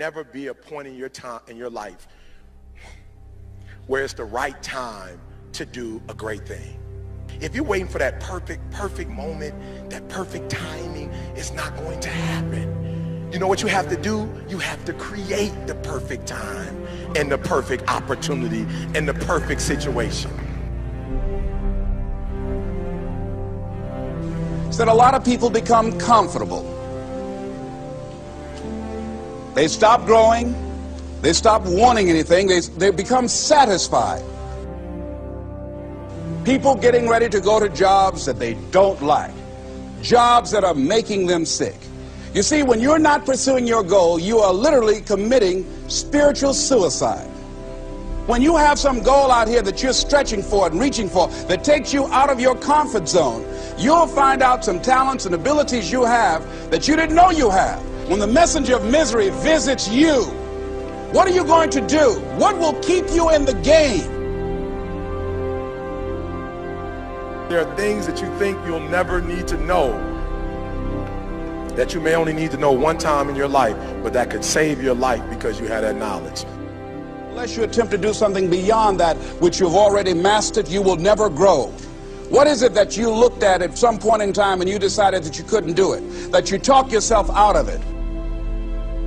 never be a point in your time in your life where it's the right time to do a great thing. If you're waiting for that perfect moment, that perfect timing, it's not going to happen. You know what you have to do? You have to create the perfect time and the perfect opportunity and the perfect situation. That a lot of people become comfortable. They stop growing. They stop wanting anything. They become satisfied. People getting ready to go to jobs that they don't like. Jobs that are making them sick. You see, when you're not pursuing your goal, you are literally committing spiritual suicide. When you have some goal out here that you're stretching for and reaching for that takes you out of your comfort zone, you'll find out some talents and abilities you have that you didn't know you have. When the messenger of misery visits you, what are you going to do? What will keep you in the game? There are things that you think you'll never need to know, that you may only need to know one time in your life, but that could save your life because you had that knowledge. Unless you attempt to do something beyond that which you've already mastered, you will never grow. What is it that you looked at some point in time and you decided that you couldn't do it, that you talked yourself out of it?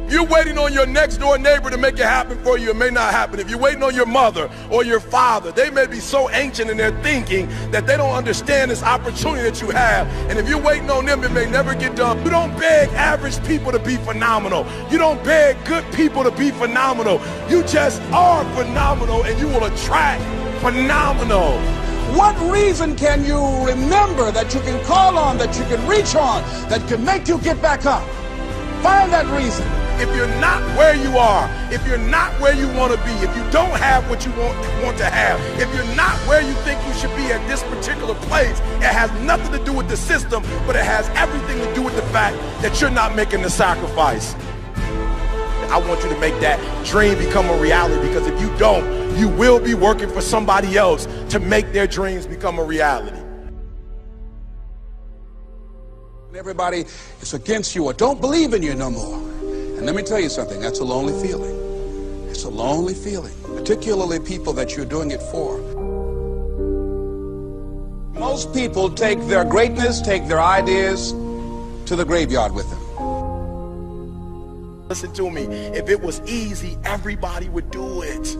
If you're waiting on your next door neighbor to make it happen for you, it may not happen. If you're waiting on your mother or your father, they may be so ancient in their thinking that they don't understand this opportunity that you have. And if you're waiting on them, it may never get done. You don't beg average people to be phenomenal. You don't beg good people to be phenomenal. You just are phenomenal, and you will attract phenomenal. What reason can you remember that you can call on, that you can reach on, that can make you get back up? Find that reason. If you're not where you are, if you're not where you want to be, if you don't have what you want to have, if you're not where you think you should be at this particular place, it has nothing to do with the system, but it has everything to do with the fact that you're not making the sacrifice. I want you to make that dream become a reality, because if you don't, you will be working for somebody else to make their dreams become a reality. Everybody is against you or don't believe in you no more. And let me tell you something, that's a lonely feeling. It's a lonely feeling, particularly people that you're doing it for. Most people take their greatness, take their ideas to the graveyard with them. Listen to me, if it was easy, everybody would do it.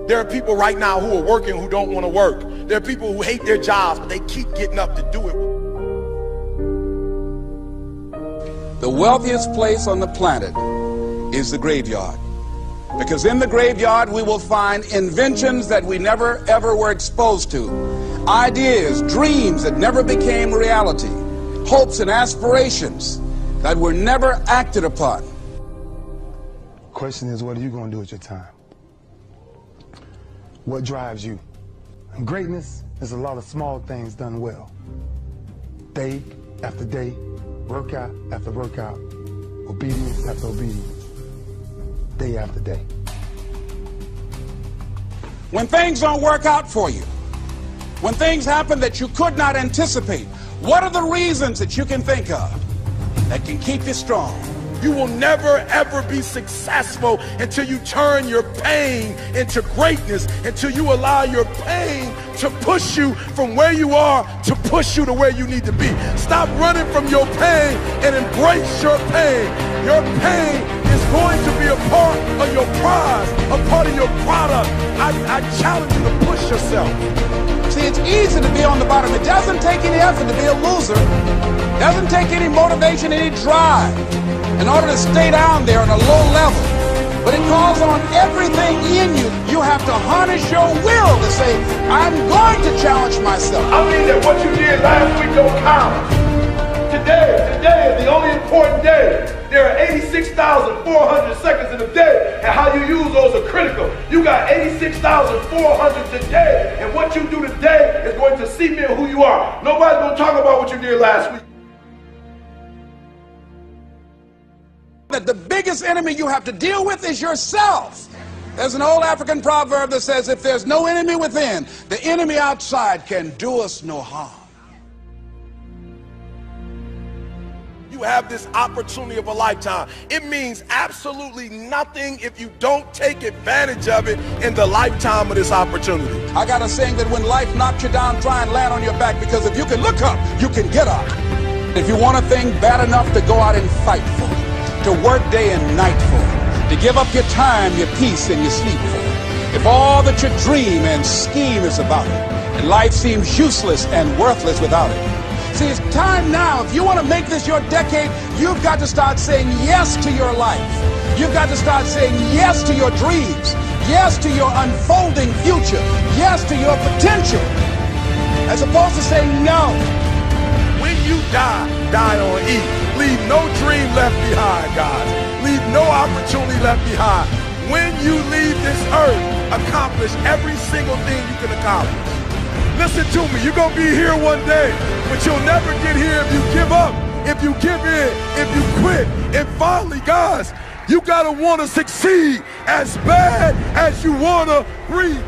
There are people right now who are working who don't want to work. There are people who hate their jobs, but they keep getting up to do it. The wealthiest place on the planet is the graveyard. Because in the graveyard we will find inventions that we never ever were exposed to. Ideas, dreams that never became reality. Hopes and aspirations that were never acted upon. Question is, what are you going to do with your time? What drives you? And greatness is a lot of small things done well. Day after day, workout after workout, obedience after obedience, day after day. When things don't work out for you, when things happen that you could not anticipate, what are the reasons that you can think of that can keep you strong? You will never ever be successful until you turn your pain into greatness, until you allow your pain to push you from where you are to push you to where you need to be. Stop running from your pain and embrace your pain. Your pain is going to be a part of your prize, a part of your product. I challenge you to push yourself. See, it's easy to be on the bottom. It doesn't take any effort to be a loser. It doesn't take any motivation, any drive in order to stay down there on a low level. But it calls on everything in you. You have to harness your will to say, I'm going to challenge myself. I mean that what you did last week don't count. Today is the only important day. There are 86,400 seconds in a day, and how you use those are critical. You got 86,400 today, and what you do today is going to cement who you are. Nobody's going to talk about what you did last week. That the biggest enemy you have to deal with is yourself. There's an old African proverb that says, if there's no enemy within, the enemy outside can do us no harm. you have this opportunity of a lifetime. It means absolutely nothing if you don't take advantage of it in the lifetime of this opportunity. I got a saying that when life knocks you down, try and land on your back, because if you can look up, you can get up. If you want a thing bad enough to go out and fight for it, to work day and night for it, to give up your time, your peace, and your sleep for it, if all that you dream and scheme is about it, and life seems useless and worthless without it. See, it's time now. If you want to make this your decade, you've got to start saying yes to your life. You've got to start saying yes to your dreams, yes to your unfolding future, yes to your potential, as opposed to saying no. When you die, die on E. Leave no dream left behind, guys. Leave no opportunity left behind. When you leave this earth, accomplish every single thing you can accomplish. Listen to me, you're going to be here one day, but you'll never get here if you give up, if you give in, if you quit. And finally, guys, you got to want to succeed as bad as you want to breathe.